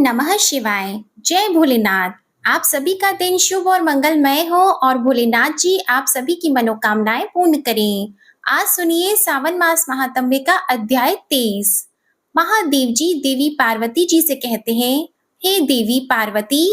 नमः शिवाय। जय भोलेनाथ। आप सभी का दिन शुभ और मंगलमय हो और भोलेनाथ जी आप सभी की मनोकामनाएं पूर्ण करें। आज सुनिए सावन मास महात्म्य का अध्याय 23। महादेव जी देवी पार्वती जी से कहते हैं, हे देवी पार्वती,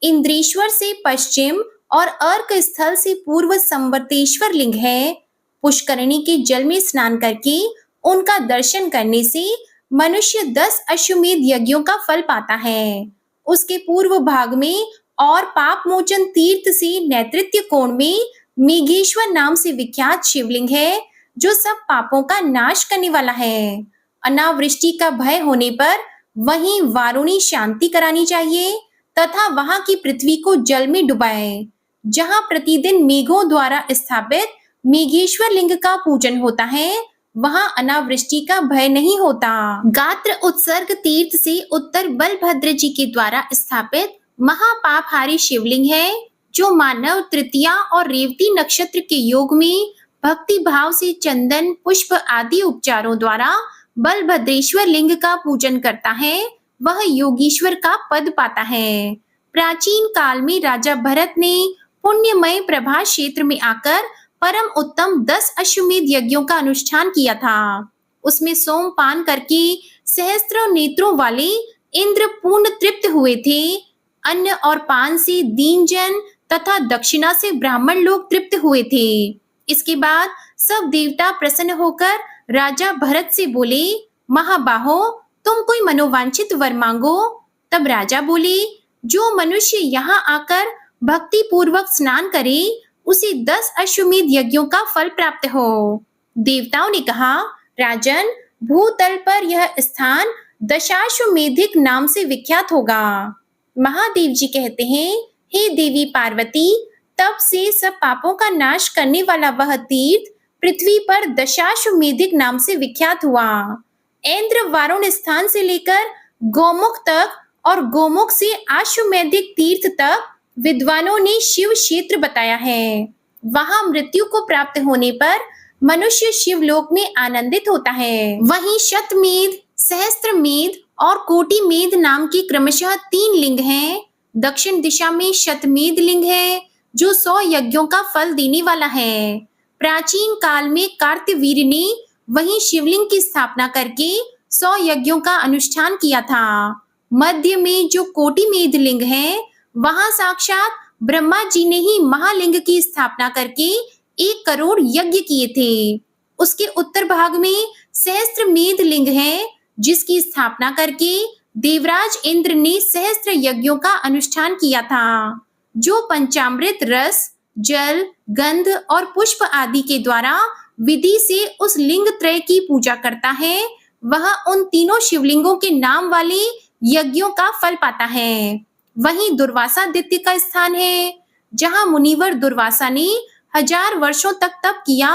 इंद्रेश्वर से पश्चिम और अर्क स्थल से पूर्व संवर्तेश्वर लिंग है। पुष्करणी के जल में स्नान करके उनका दर्शन करने से मनुष्य 10 अश्वमेध यज्ञों का फल पाता है। उसके पूर्व भाग में और पाप मोचन तीर्थ से नैऋत्य कोण में मेघेश्वर नाम से विख्यात शिवलिंग है, जो सब पापों का नाश करने वाला है। अनावृष्टि का भय होने पर वहीं वारुणी शांति करानी चाहिए तथा वहां की पृथ्वी को जल में डुबाए। जहां प्रतिदिन मेघों द्वारा स्थापित मेघेश्वर लिंग का पूजन होता है, वहां अनावृष्टि का भय नहीं होता। गात्र उत्सर्ग तीर्थ से उत्तर बलभद्र जी के द्वारा स्थापित महापापहारी शिवलिंग है, जो मानव तृतीया और रेवती नक्षत्र के योग में भक्ति भाव से चंदन पुष्प आदि उपचारों द्वारा बलभद्रेश्वर लिंग का पूजन करता है, वह योगीश्वर का पद पाता है। प्राचीन काल में राजा भरत ने पुण्यमय प्रभा क्षेत्र में आकर परम उत्तम 10 अश्वमेध यज्ञों का अनुष्ठान किया था। उसमें सोमपान करके सहस्त्र नेत्रों वाले इंद्र पूर्ण तृप्त हुए थे। अन्न और पान से दीनजन तथा दक्षिणा से ब्राह्मण लोग तृप्त हुए थे। इसके बाद सब देवता प्रसन्न होकर राजा भरत से बोले, महाबाहो, तुम कोई मनोवांछित वर मांगो। तब राजा बोले, जो मनुष्य यहाँ आकर भक्ति पूर्वक स्नान करे उसे 10 अश्वमेध यज्ञों का फल प्राप्त हो। देवताओं ने कहा, राजन, भूतल पर यह स्थान दशाश्वमेधिक नाम से विख्यात होगा। महादेव जी कहते हैं, हे देवी पार्वती, तब से सब पापों का नाश करने वाला वह तीर्थ पृथ्वी पर दशाश्वमेधिक नाम से विख्यात हुआ। इंद्र वारुण स्थान से लेकर गौमुख तक और गौमुख से अश्वमेधिक तीर्थ तक विद्वानों ने शिव क्षेत्र बताया है। वहां मृत्यु को प्राप्त होने पर मनुष्य शिवलोक में आनंदित होता है। वहीं शतमेध, सहस्त्रमेध और कोटिमेध नाम के क्रमशः 3 लिंग हैं। दक्षिण दिशा में शतमेध लिंग है, जो 100 यज्ञों का फल देने वाला है। प्राचीन काल में कार्तवीर्य ने वहीं शिवलिंग की स्थापना करके 100 यज्ञों का अनुष्ठान किया था। मध्य में जो कोटिमेध लिंग है, वहां साक्षात ब्रह्मा जी ने ही महालिंग की स्थापना करके 1 करोड़ यज्ञ किए थे। उसके उत्तर भाग में सहस्त्रमेध लिंग है, जिसकी स्थापना करके देवराज इंद्र ने सहस्त्र यज्ञों का अनुष्ठान किया था। जो पंचामृत रस, जल, गंध और पुष्प आदि के द्वारा विधि से उस लिंग त्रय की पूजा करता है, वह उन तीनों शिवलिंगों के नाम वाले यज्ञों का फल पाता है। वहीं दुर्वासादित्य का स्थान है, जहां मुनिवर दुर्वासा ने 1000 वर्षों तक तप किया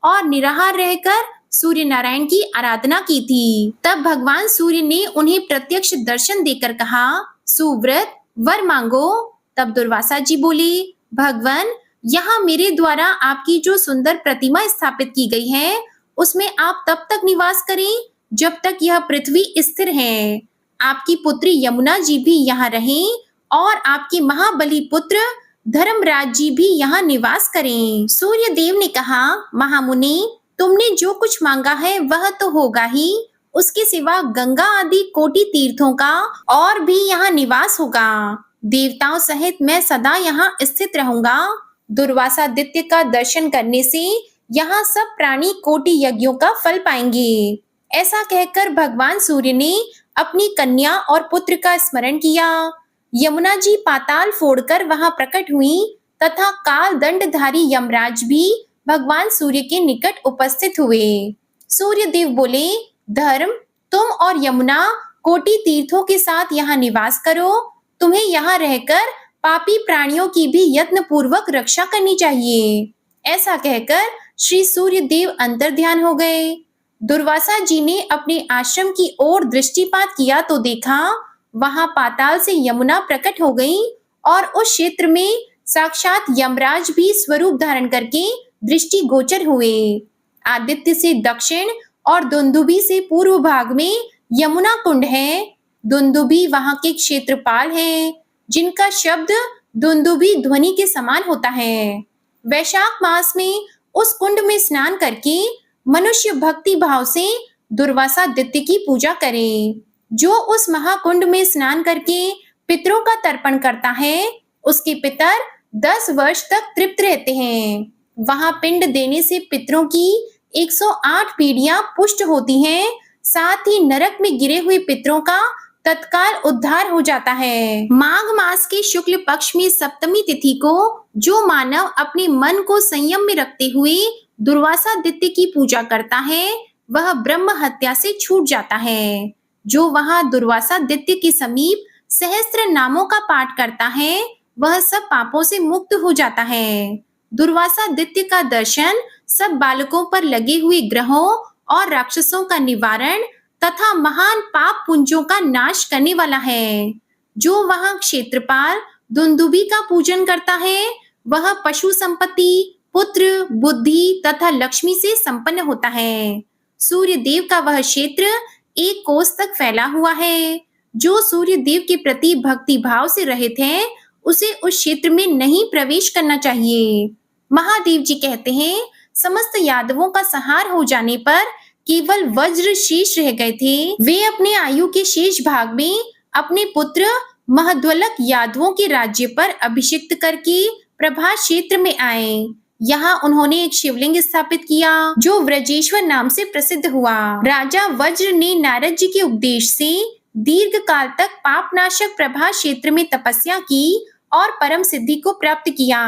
और निराहार रहकर सूर्य नारायण की आराधना की थी। तब भगवान सूर्य ने उन्हें प्रत्यक्ष दर्शन देकर कहा, सुव्रत, वर मांगो। तब दुर्वासा जी बोले, भगवान, यहाँ मेरे द्वारा आपकी जो सुंदर प्रतिमा स्थापित की गई है, उसमें आप तब तक निवास करें जब तक यह पृथ्वी स्थिर है। आपकी पुत्री यमुना जी भी यहाँ रहें और आपके महाबली पुत्र धर्मराज जी भी यहाँ निवास करें। सूर्य देव ने कहा, महामुनि, तुमने जो कुछ मांगा है वह तो होगा ही, उसके सिवा गंगा आदि कोटि तीर्थों का और भी यहाँ निवास होगा। देवताओं सहित मैं सदा यहाँ स्थित रहूंगा। दुर्वासादित्य का दर्शन करने से यहाँ सब प्राणी कोटि यज्ञों का फल पाएंगे। ऐसा कहकर भगवान सूर्य ने अपनी कन्या और पुत्र का स्मरण किया। यमुना जी पाताल फोड़कर वहां प्रकट हुई तथा काल दंडधारी यमराज भी भगवान सूर्य के निकट उपस्थित हुए। सूर्य देव बोले, धर्म, तुम और यमुना कोटि तीर्थों के साथ यहाँ निवास करो। तुम्हें यहाँ रहकर पापी प्राणियों की भी यत्न पूर्वक रक्षा करनी चाहिए। ऐसा कहकर श्री सूर्य देव अंतर्ध्यान हो गए। दुर्वासा जी ने अपने आश्रम की ओर दृष्टिपात किया तो देखा, वहां पाताल से यमुना प्रकट हो गई और उस क्षेत्र में साक्षात यमराज भी स्वरूप धारण करके दृष्टि गोचर हुए। आदित्य से दक्षिण और दुंदुभी से पूर्व भाग में यमुना कुंड है। दुंदुभी वहां के क्षेत्रपाल हैं, जिनका शब्द दुंदुभी ध्वनि के समान होता है। वैशाख मास में उस कुंड में स्नान करके मनुष्य भक्ति भाव से दुर्वासा आदित्य की पूजा करे। जो उस महाकुंड में स्नान करके पितरों का तर्पण करता है, उसके पितर 10 वर्ष तक तृप्त रहते हैं। वहां पिंड देने से पितरों की 108 पीढ़ियां पुष्ट होती हैं। साथ ही नरक में गिरे हुए पितरों का तत्काल उद्धार हो जाता है। माघ मास के शुक्ल पक्ष में सप्तमी तिथि को जो मानव अपने मन को संयम में रखते हुए दुर्वासा आदित्य की पूजा करता है, वह ब्रह्म हत्या से छूट जाता है। जो वहां दुर्वासा आदित्य के समीप सहस्त्र नामों का पाठ करता है, वह सब पापों से मुक्त हो जाता है। दुर्वासा आदित्य का दर्शन सब बालकों पर लगे हुए ग्रहों और राक्षसों का निवारण तथा महान पाप पुंजों का नाश करने वाला है। जो वहां क्षेत्रपाल दुंदुभी का पूजन करता है, वह पशु संपत्ति, पुत्र, बुद्धि तथा लक्ष्मी से संपन्न होता है। सूर्य देव का वह क्षेत्र 1 कोस तक फैला हुआ है। जो सूर्य देव के प्रति भक्ति भाव से रहित है, उसे उस क्षेत्र में नहीं प्रवेश करना चाहिए। महादेव जी कहते हैं, समस्त यादवों का संहार हो जाने पर केवल वज्र शेष रह गए थे। वे अपने आयु के शेष भाग में अपने पुत्र महद्वलक यादवों के राज्य पर अभिषिक्त करके प्रभास क्षेत्र में आए। यहाँ उन्होंने एक शिवलिंग स्थापित किया, जो व्रजेश्वर नाम से प्रसिद्ध हुआ। राजा वज्र ने नारद जी के उपदेश से दीर्घ काल तक पापनाशक प्रभास क्षेत्र में तपस्या की और परम सिद्धि को प्राप्त किया।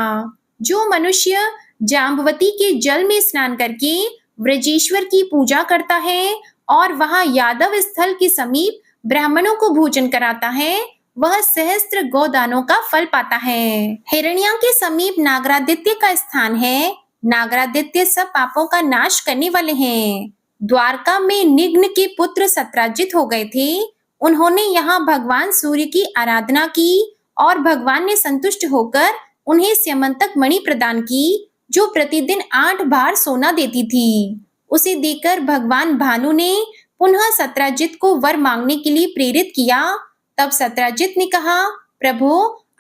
जो मनुष्य जाम्बवती के जल में स्नान करके व्रजेश्वर की पूजा करता है और वहां यादव स्थल के समीप ब्राह्मणों को भोजन कराता है, वह सहस्त्र गोदानों का फल पाता है। हिरण्या के समीप नागरादित्य का स्थान है। नागरादित्य सब पापों का नाश करने वाले हैं। द्वारका में निग्न के पुत्र सत्राजित हो गए थे। उन्होंने यहाँ भगवान सूर्य की आराधना की और भगवान ने संतुष्ट होकर उन्हें स्यमंतक मणि प्रदान की, जो प्रतिदिन 8 बार सोना देती थी। उसे देकर भगवान भानु ने पुनः सत्राजित को वर मांगने के लिए प्रेरित किया। तब सत्राजित ने कहा, प्रभु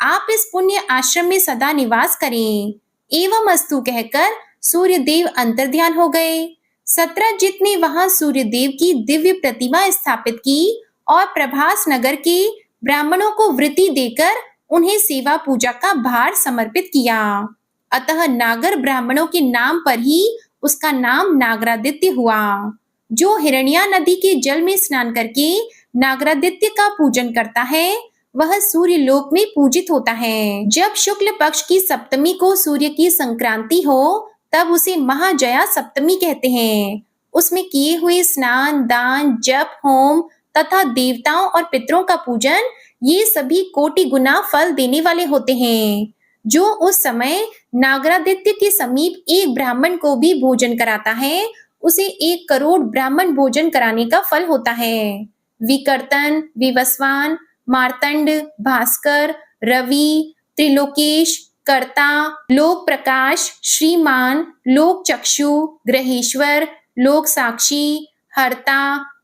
आप इस पुण्य आश्रम में सदा निवास करें। एवं अस्तु कहकर सूर्य देव अंतर्ध्यान हो गए। सत्राजित ने वहां सूर्य देव की दिव्य प्रतिमा स्थापित की और प्रभास नगर के ब्राह्मणों को वृत्ति देकर उन्हें सेवा पूजा का भार समर्पित किया। अतः नागर ब्राह्मणों के नाम पर ही उसका नाम नागरादित्य हुआ। जो हिरण्या नदी के जल में स्नान करके नागरादित्य का पूजन करता है, वह सूर्य लोक में पूजित होता है। जब शुक्ल पक्ष की सप्तमी को सूर्य की संक्रांति हो, तब उसे महाजया सप्तमी कहते हैं। उसमें किए हुए स्नान, दान, जप, होम तथा देवताओं और पितरों का पूजन, ये सभी कोटि गुना फल देने वाले होते हैं। जो उस समय नागरादित्य के समीप एक ब्राह्मण को भी भोजन कराता है, उसे 1 करोड़ ब्राह्मण भोजन कराने का फल होता है। विकर्तन, विवस्वान, मार्तंड, भास्कर, रवि, त्रिलोकेश, कर्ता, लोक प्रकाश, श्रीमान, लोक चक्षु, ग्रहेश्वर, लोक साक्षी, हर्ता,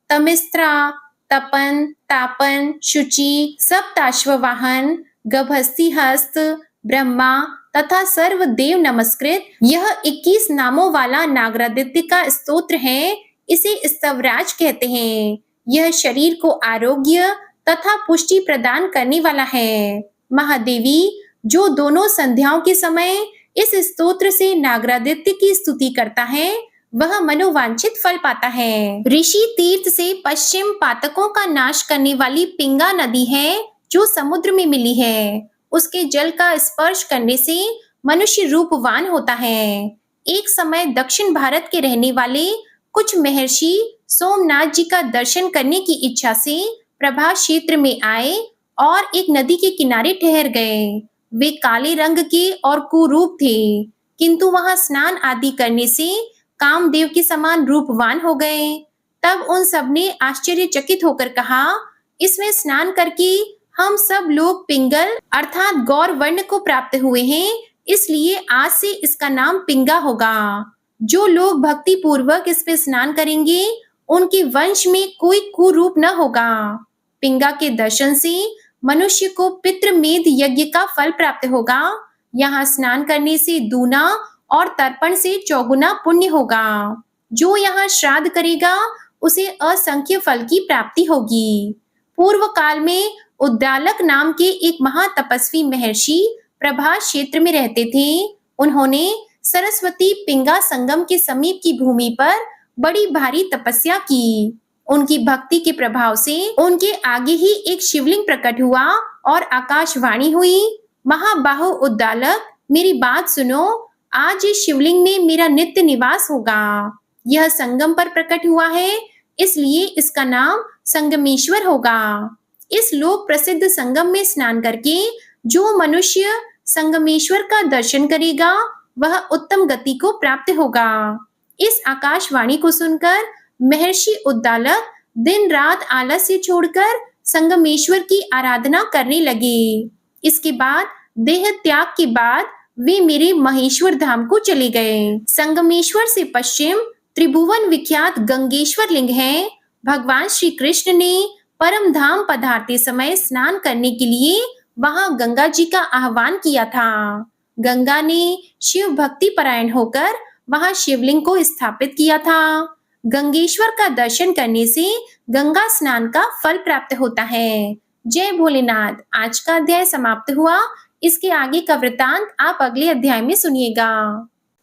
तमिस्त्रा, तपन, तापन, शुचि, सप्ताश्ववाहन, गभस्ति हस्त, ब्रह्मा तथा सर्व देव नमस्कृत यह 21 नामों वाला नागरादित्य का स्तोत्र है। इसे स्तवराज कहते हैं। यह शरीर को आरोग्य तथा पुष्टि प्रदान करने वाला है। महादेवी जो दोनों संध्याओं के समय इस स्तोत्र से नागरादित्य की स्तुति करता है, वह मनोवांछित फल पाता है। ऋषि तीर्थ से पश्चिम पातकों का नाश करने वाली पिंगा नदी है, जो समुद्र में मिली है। उसके जल का स्पर्श करने से मनुष्य रूपवान होता है। एक समय दक्षिण भारत के रहने वाले कुछ महर्षि सोमनाथ जी का दर्शन करने की इच्छा से प्रभास क्षेत्र में आए और एक नदी के किनारे ठहर गए। वे काले रंग के और कुरूप थे, किंतु वहां स्नान आदि करने से कामदेव के समान रूपवान हो गए। तब उन सब ने आश्चर्यचकित होकर कहा, इसमें स्नान करके हम सब लोग पिंगल अर्थात गौर वर्ण को प्राप्त हुए हैं, इसलिए आज से इसका नाम पिंगा होगा। जो लोग भक्ति पूर्वक इस पे स्नान करेंगे, उनके वंश में कोई कुरूप न होगा। पिंगा के दर्शन से मनुष्य को पितृमेध यज्ञ का फल प्राप्त होगा। यहाँ स्नान करने से दूना और तर्पण से चौगुना पुण्य होगा। जो यहाँ श्राद्ध करेगा उसे असंख्य फल की प्राप्ति होगी। पूर्व काल में उद्दालक नाम के एक महातपस्वी महर्षि प्रभास क्षेत्र में रहते थे। उन्होंने सरस्वती पिंगा संगम के समीप की भूमि पर बड़ी भारी तपस्या की। उनकी भक्ति के प्रभाव से उनके आगे ही एक शिवलिंग प्रकट हुआ और आकाशवाणी हुई, महाबाहु उद्दालक, मेरी बात सुनो। आज इस शिवलिंग में मेरा नित्य निवास होगा। यह संगम पर प्रकट हुआ है, इसलिए इसका नाम संगमेश्वर होगा। इस लोक प्रसिद्ध संगम में स्नान करके जो मनुष्य संगमेश्वर का दर्शन करेगा वह उत्तम गति को प्राप्त होगा। इस आकाशवाणी को सुनकर महर्षि उद्दालक दिन रात आलस्य छोड़कर संगमेश्वर की आराधना करने लगे। इसके बाद देह त्याग के बाद वे मेरे महेश्वर धाम को चले गए। संगमेश्वर से पश्चिम त्रिभुवन विख्यात गंगेश्वर लिंग है। भगवान श्री कृष्ण ने परम धाम पधारते समय स्नान करने के लिए वहां गंगा जी का आह्वान किया था। गंगा ने शिव भक्ति परायण होकर वहां शिवलिंग को स्थापित किया था। गंगेश्वर का दर्शन करने से गंगा स्नान का फल प्राप्त होता है। जय भोलेनाथ। आज का अध्याय समाप्त हुआ। इसके आगे का वृतांत आप अगले अध्याय में सुनिएगा।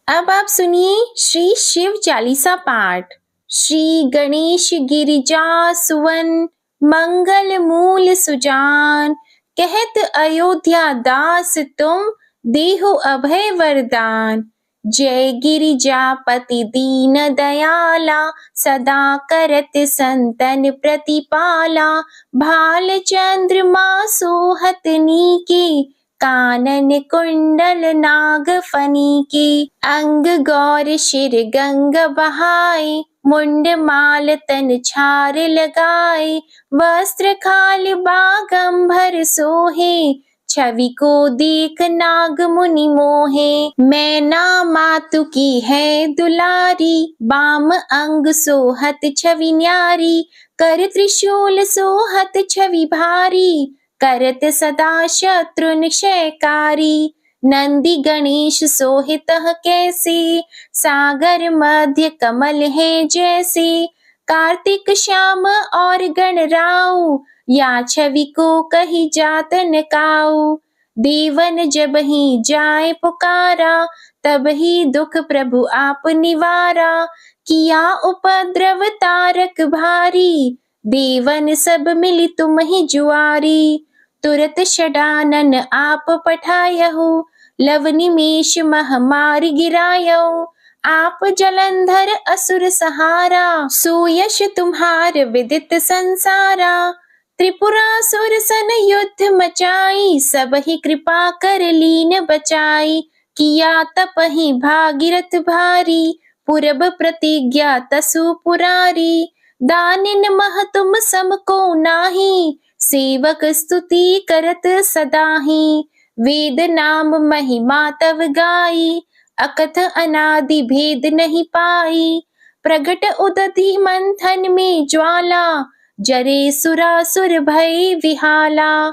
अब आप सुनिए श्री शिव चालीसा पाठ। श्री गणेश गिरिजा सुवन मंगल मूल सुजान, कहत अयोध्या दास तुम देहो अभय वरदान। जय गिरिजापति दीन दयाला, सदा करत संतन प्रतिपाला। भाल चंद्रमा सोहत नीके, कानन कुंडल नाग फनी के। अंग गौर शिर गंग बहाए, मुंड माल तन छार लगाए। वस्त्र खाल बागंबर सोहे, छवि को देख नाग मुनि मोहे। मैना मातु की है दुलारी, बाम अंग सोहत छवि न्यारी। कर त्रिशूल सोहत छवि भारी, करत सदा शत्रु निक्षयकारी। नंदी गणेश सोहितः कैसे, सागर मध्य कमल है जैसे। कार्तिक श्याम और गणराऊ, या छवि को कही जात न काऊ। देवन जब ही जाए पुकारा, तब ही दुख प्रभु आप निवारा। किया उपद्रव तारक भारी, देवन सब मिली तुम ही जुआरी। तुरत षडानन आप पठायहु, लव निमेष मह मार गिरायहु। आप जलंधर असुर सहारा, सुयश तुम्हार विदित संसारा। त्रिपुरासुर सन युद्ध मचाई, सब ही कृपा कर लीन बचाई। किया तपहि भागीरथ भारी, पूरब प्रतिज्ञा तसु पुरारी। दानिन मह तुम सम को नाही, सेवक स्तुति करत सदाहि। वेद नाम महिमा तव गाई, अकथ अनादि भेद नहीं पाई। प्रगट उदधि मंथन में ज्वाला, जरे सुरासुर भय विहाला।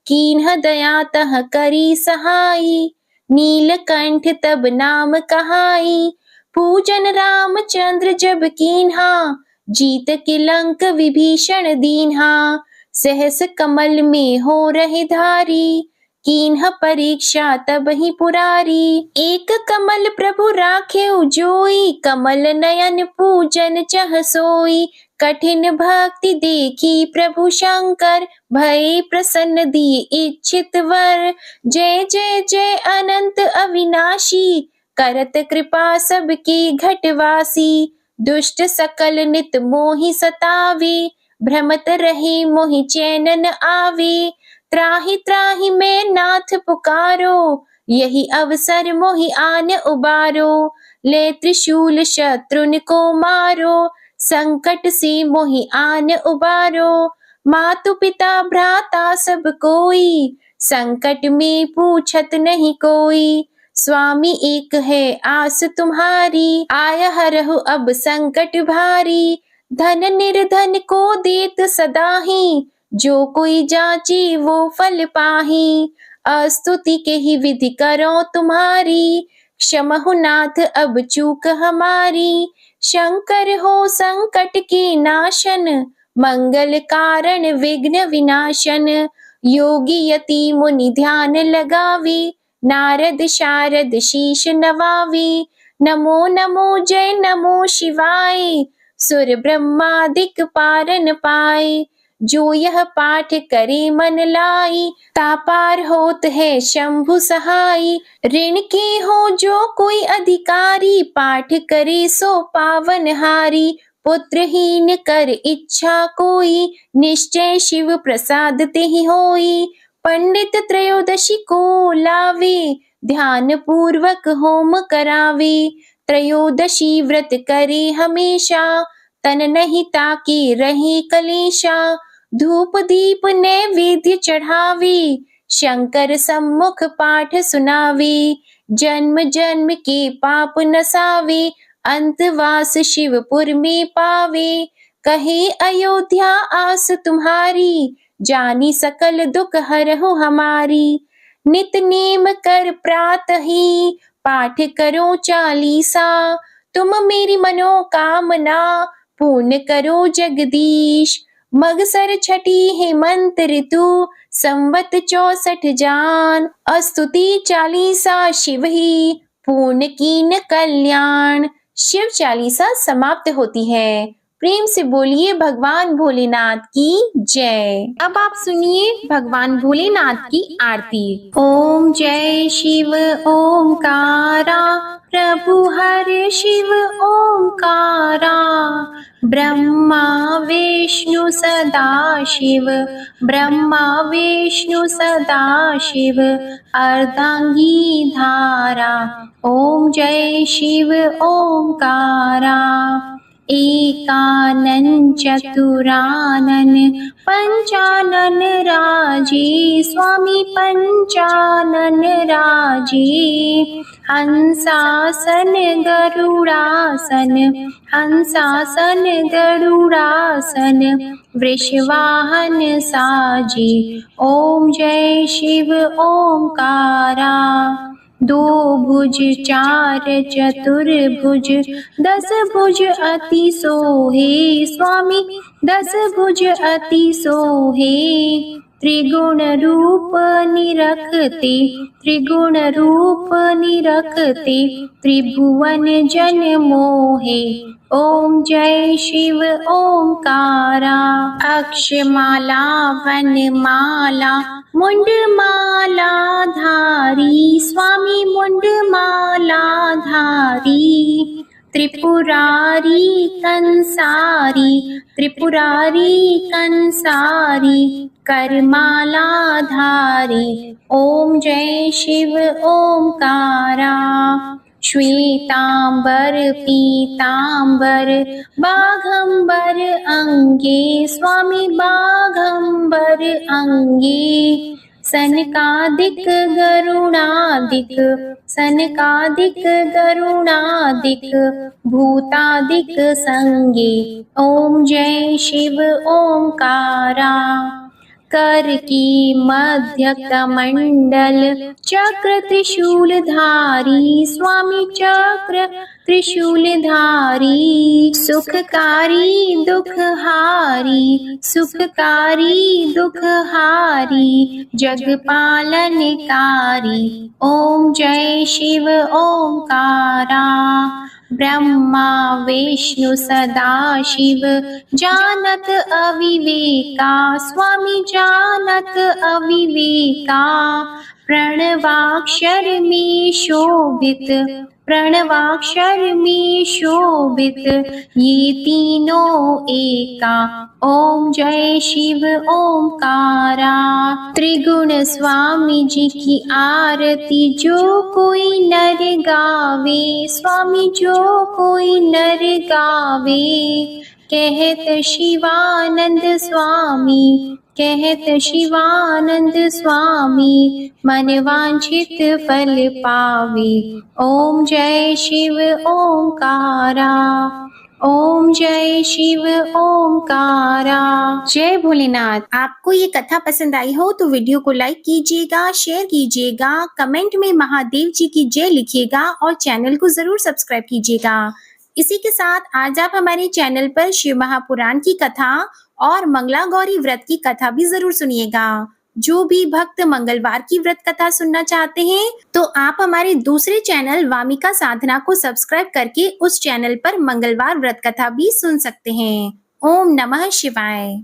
कीन्ह दया तह करी सहाई, नीलकंठ तब नाम कहाई। पूजन रामचंद्र जब कीन्हा, जीत के लंक विभीषण दीन्हा। सहस कमल में हो रहे धारी, कीन्ह परीक्षा तब ही पुरारी। एक कमल प्रभु राखेउ जोई, कमल नयन पूजन चह सोई। कठिन भक्ति देखी प्रभु शंकर, भय प्रसन्न दिए इच्छित वर। जय जय जय अनंत अविनाशी, करत कृपा सबकी घटवासी। दुष्ट सकल नित मोहि सतावे, भ्रमत रहे मोहि चैन न आवे। त्राहि त्राहि मैं नाथ पुकारो, यही अवसर मोहि आन उबारो। ले त्रिशूल शत्रुन को मारो, संकट से मोहि आन उबारो। मातु पिता भ्राता सब कोई, संकट में पूछत नहीं कोई। स्वामी एक है आस तुम्हारी, आय हरहु अब संकट भारी। धन निर्धन को देत सदाहि, जो कोई जाची वो फल पाही, स्तुति के ही विधि करो तुम्हारी, क्षमहु नाथ अब चूक हमारी। शंकर हो संकट के नाशन, मंगल कारण विघ्न विनाशन। योगी यति मुनि ध्यान लगावी, नारद शारद शीश नवावी। नमो नमो जय नमो शिवाय, सुर ब्रह्मादिक पारन पाए। जो यह पाठ करे मन लाई, तापार होत है शंभु सहाय। ऋण के हो जो कोई अधिकारी, पाठ करे सो पावन हारी। पुत्रहीन कर इच्छा कोई, निश्चय शिव प्रसाद तेहि होई। पंडित त्रयोदशी को लावे, ध्यान पूर्वक होम करावे। त्रयोदशी व्रत करे हमेशा, तन नहीं ताके रहे कलेशा। धूप दीप नैवेद्य चढ़ावे, शंकर सम्मुख पाठ सुनावे। जन्म जन्म के पाप नसावे, अंतवास शिवपुर में पावे। कहे अयोध्या आस तुम्हारी, जानी सकल दुख हरहु हमारी। नित नेम कर प्रातः ही, पाठ करो चालीसा। तुम मेरी मनोकामना, पूर्ण करो जगदीश। मगसर छठी हेमंत ऋतु, संवत 64 जान। स्तुति चालीसा शिव ही, पूर्ण कीन कल्याण। शिव चालीसा समाप्त होती है। प्रेम से बोलिए भगवान भोलेनाथ की जय। अब आप सुनिए भगवान भोलेनाथ की आरती। ओम जय शिव ओमकारा, प्रभु हरे शिव ओमकारा। ब्रह्मा विष्णु सदा शिव, ब्रह्मा विष्णु सदा शिव। अर्धांगी धारा, ओम जय शिव ओमकारा। एकानन चतुरानन, पंचानन राजे। स्वामी पंचानन राजे। हंसासन गरुड़ासन, हंसासन गरुड़ासन। वृषवाहन साजे, ओम जय शिव ओमकारा। दो भुज चार चतुर्भुज, 10 भुज अति सोहे। स्वामी 10 भुज अति सोहे। त्रिगुण रूप निरखते, त्रिगुण रूप निरखते। त्रिभुवन जन मोहे, ओम जय शिव ओमकारा। अक्षमाला वनमाला, मुंडमाला धारी। स्वामी मुंडमाला धारी। त्रिपुरारी कंसारी, त्रिपुरारी कंसारी। करमाला धारी, ओम जय शिव ओमकारा। श्वेतांबर पीतांबर, बाघंबर अंगे। स्वामी बाघंबर अंगे। सनकादिक गरुणादिक, सनकादिक गरुणादिक। भूतादिक संगे, ओम जय शिव ओमकारा। कर की मध्य कमंडल, चक्र त्रिशूल धारी। स्वामी चक्र त्रिशूल धारी। सुखकारी दुखहारी, सुखकारी दुखहारी। जग पालनकारी, ओम जय शिव ओमकारा। ब्रह्मा विष्णु सदा शिव, जानत अविवेका। स्वामी जानत अविवेका। प्रणवाक्षर में शोभित, प्रणवाक्षर में शोभित। ये तीनों एका, ओम जय शिव ओमकारा। त्रिगुण स्वामी जी की आरती, जो कोई नर गावे। स्वामी जो कोई नर गावे। कहत शिवानंद स्वामी, कहत शिवानंद स्वामी। मन वांछित फल पावे, ओम जय शिव ओमकारा। ओम जय शिव ओमकारा। जय भोलेनाथ। आपको ये कथा पसंद आई हो तो वीडियो को लाइक कीजिएगा, शेयर कीजिएगा, कमेंट में महादेव जी की जय लिखिएगा और चैनल को जरूर सब्सक्राइब कीजिएगा। इसी के साथ आज आप हमारे चैनल पर शिव महापुराण की कथा और मंगला गौरी व्रत की कथा भी जरूर सुनिएगा। जो भी भक्त मंगलवार की व्रत कथा सुनना चाहते हैं तो आप हमारे दूसरे चैनल वामिका साधना को सब्सक्राइब करके उस चैनल पर मंगलवार व्रत कथा भी सुन सकते हैं। ओम नमः शिवाय।